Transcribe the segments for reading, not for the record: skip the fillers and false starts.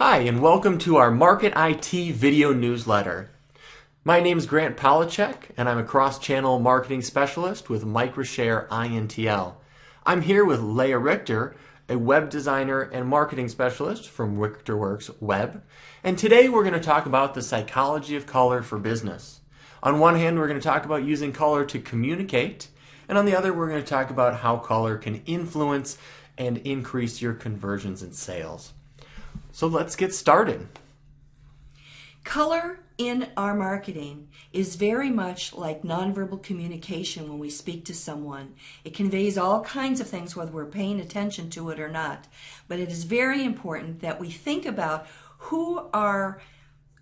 Hi, and welcome to our Market IT video newsletter. My name is Grant Polachek, and I'm a cross-channel marketing specialist with Microshare Intl. I'm here with Leah Richter, a web designer and marketing specialist from Richterworks Web. And today we're going to talk about the psychology of color for business. On one hand, we're going to talk about using color to communicate, and on the other, we're going to talk about how color can influence and increase your conversions and sales. So let's get started. Color in our marketing is very much like nonverbal communication when we speak to someone. It conveys all kinds of things whether we're paying attention to it or not. But it is very important that we think about who our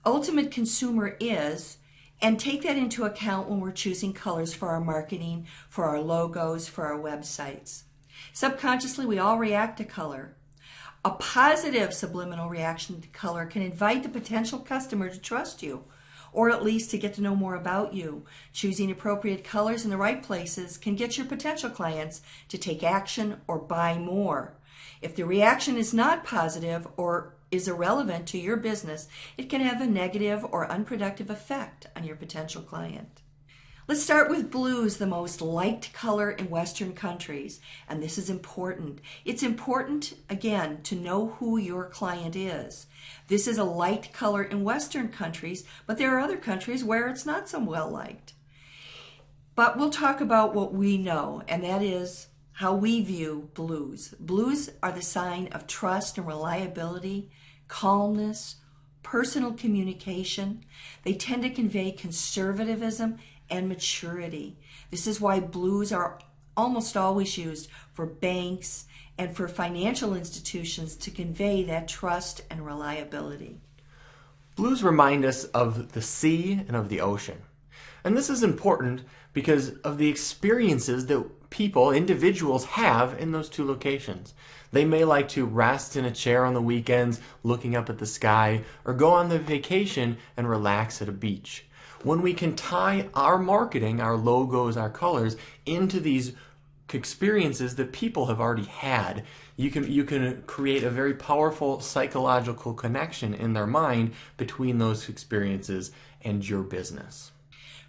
ultimate consumer is and take that into account when we're choosing colors for our marketing, for our logos, for our websites. Subconsciously, we all react to color. A positive subliminal reaction to color can invite the potential customer to trust you, or at least to get to know more about you. Choosing appropriate colors in the right places can get your potential clients to take action or buy more. If the reaction is not positive or is irrelevant to your business, it can have a negative or unproductive effect on your potential client. Let's start with blues, the most liked color in Western countries, and this is important. It's important, again, to know who your client is. This is a liked color in Western countries, but there are other countries where it's not so well liked. But we'll talk about what we know, and that is how we view blues. Blues are the sign of trust and reliability, calmness, personal communication. They tend to convey conservatism and maturity. This is why blues are almost always used for banks and for financial institutions to convey that trust and reliability. Blues remind us of the sea and of the ocean. And this is important because of the experiences that people, individuals, have in those two locations. They may like to rest in a chair on the weekends looking up at the sky, or go on the vacation and relax at a beach. When we can tie our marketing, our logos, our colors into these experiences that people have already had, you can create a very powerful psychological connection in their mind between those experiences and your business.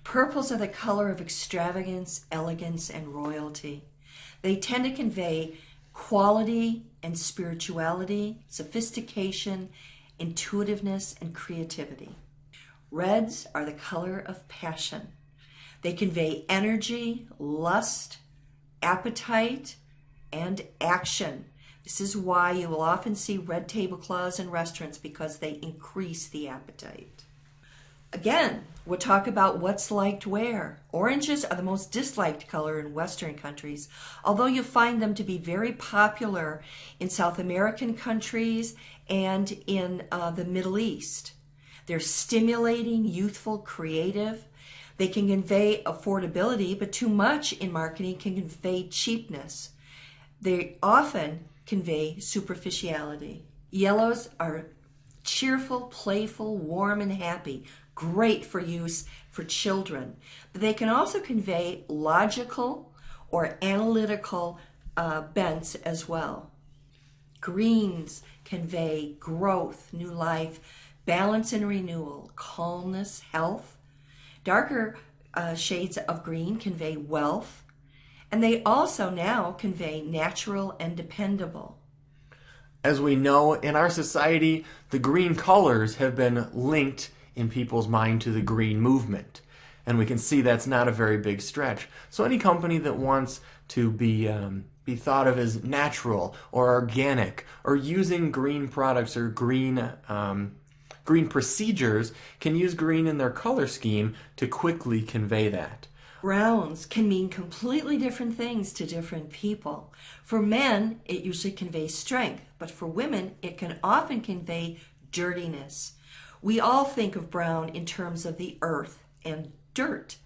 Purples are the color of extravagance, elegance, and royalty. They tend to convey quality and spirituality, sophistication, intuitiveness, and creativity. Reds are the color of passion. They convey energy, lust, appetite, and action. This is why you will often see red tablecloths in restaurants, because they increase the appetite. Again, we'll talk about what's liked where. Oranges are the most disliked color in Western countries, although you find them to be very popular in South American countries and in the Middle East. They're stimulating, youthful, creative. They can convey affordability, but too much in marketing can convey cheapness. They often convey superficiality. Yellows are cheerful, playful, warm, and happy. Great for use for children. But they can also convey logical or analytical bents as well. Greens convey growth, new life, balance and renewal, calmness, health. Darker shades of green convey wealth, and they also now convey natural and dependable. As we know, in our society, the green colors have been linked in people's mind to the green movement. And we can see that's not a very big stretch. So any company that wants to be thought of as natural or organic or using green products or green procedures can use green in their color scheme to quickly convey that. Browns can mean completely different things to different people. For men, it usually conveys strength, but for women, it can often convey dirtiness. We all think of brown in terms of the earth and dirt.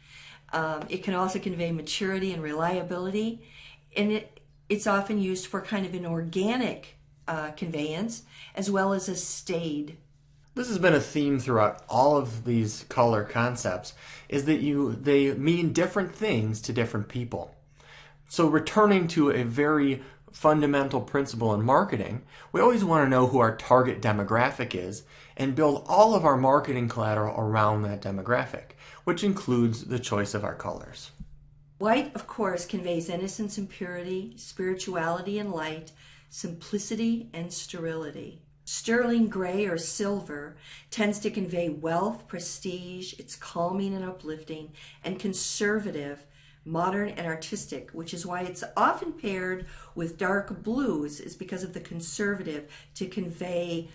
It can also convey maturity and reliability, and it's often used for kind of an organic conveyance as well as a staid. This has been a theme throughout all of these color concepts, is that they mean different things to different people. So returning to a very fundamental principle in marketing, we always want to know who our target demographic is and build all of our marketing collateral around that demographic, which includes the choice of our colors. White, of course, conveys innocence and purity, spirituality and light, simplicity and sterility. Sterling gray or silver tends to convey wealth, prestige, it's calming and uplifting, and conservative, modern and artistic, which is why it's often paired with dark blues, is because of the conservative, to convey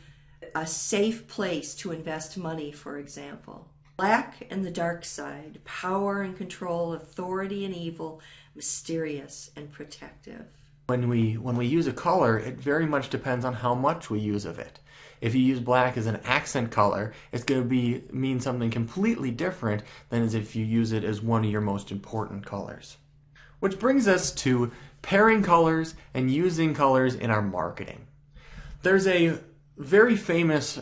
a safe place to invest money, for example. Black and the dark side, power and control, authority and evil, mysterious and protective. When we use a color, it very much depends on how much we use of it. If you use black as an accent color, it's going to mean something completely different than as if you use it as one of your most important colors. Which brings us to pairing colors and using colors in our marketing. There's a very famous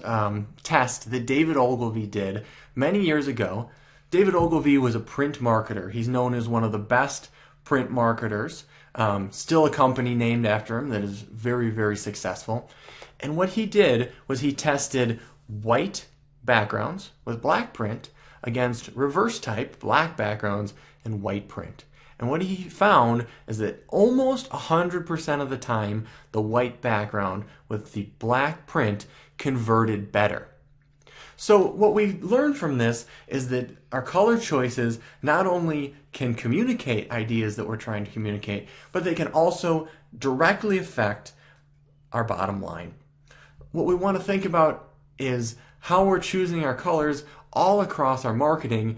test that David Ogilvy did many years ago. David Ogilvy was a print marketer. He's known as one of the best print marketers. Still a company named after him that is very, very successful. And what he did was he tested white backgrounds with black print against reverse type black backgrounds and white print. And what he found is that almost 100% of the time, the white background with the black print converted better. So what we learned from this is that our color choices not only can communicate ideas that we're trying to communicate, but they can also directly affect our bottom line. What we want to think about is how we're choosing our colors all across our marketing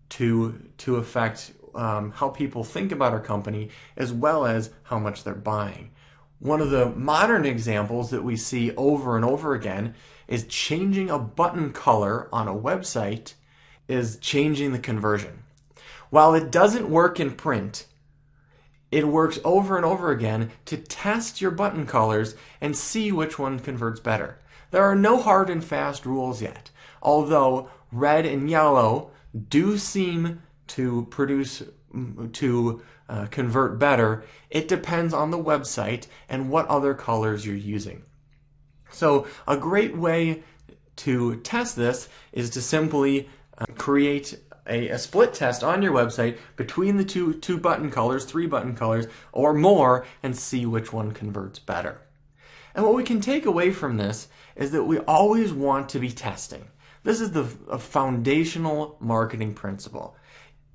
to affect how people think about our company as well as how much they're buying. One of the modern examples that we see over and over again is changing a button color on a website is changing the conversion. While it doesn't work in print, it works over and over again to test your button colors and see which one converts better. There are no hard and fast rules yet, although red and yellow do seem to convert better. It depends on the website and what other colors you're using. So a great way to test this is to simply create a split test on your website between the two button colors, 3 button colors, or more, and see which one converts better. And what we can take away from this is that we always want to be testing. This is a foundational marketing principle.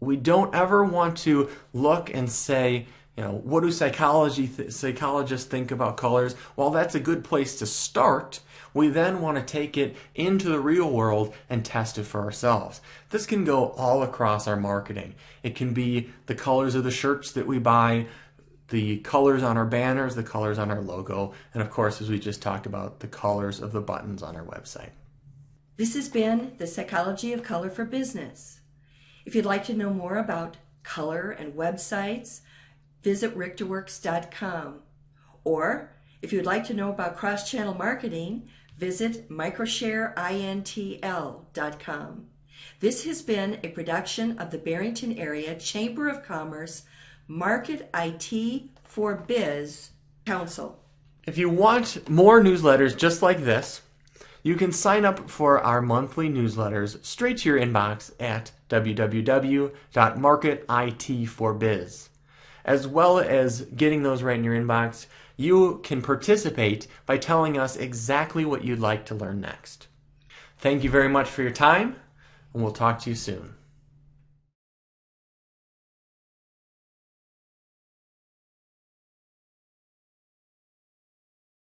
We don't ever want to look and say, what do psychologists think about colors? Well, that's a good place to start. We then want to take it into the real world and test it for ourselves. This can go all across our marketing. It can be the colors of the shirts that we buy, the colors on our banners, the colors on our logo, and of course, as we just talked about, the colors of the buttons on our website. This has been the Psychology of Color for Business. If you'd like to know more about color and websites, visit richterworks.com. Or if you'd like to know about cross-channel marketing, visit Microshare Intl.com. This has been a production of the Barrington Area Chamber of Commerce Market IT for Biz Council. If you want more newsletters just like this, you can sign up for our monthly newsletters straight to your inbox at www.marketitforbiz. As well as getting those right in your inbox, you can participate by telling us exactly what you'd like to learn next. Thank you very much for your time, and we'll talk to you soon.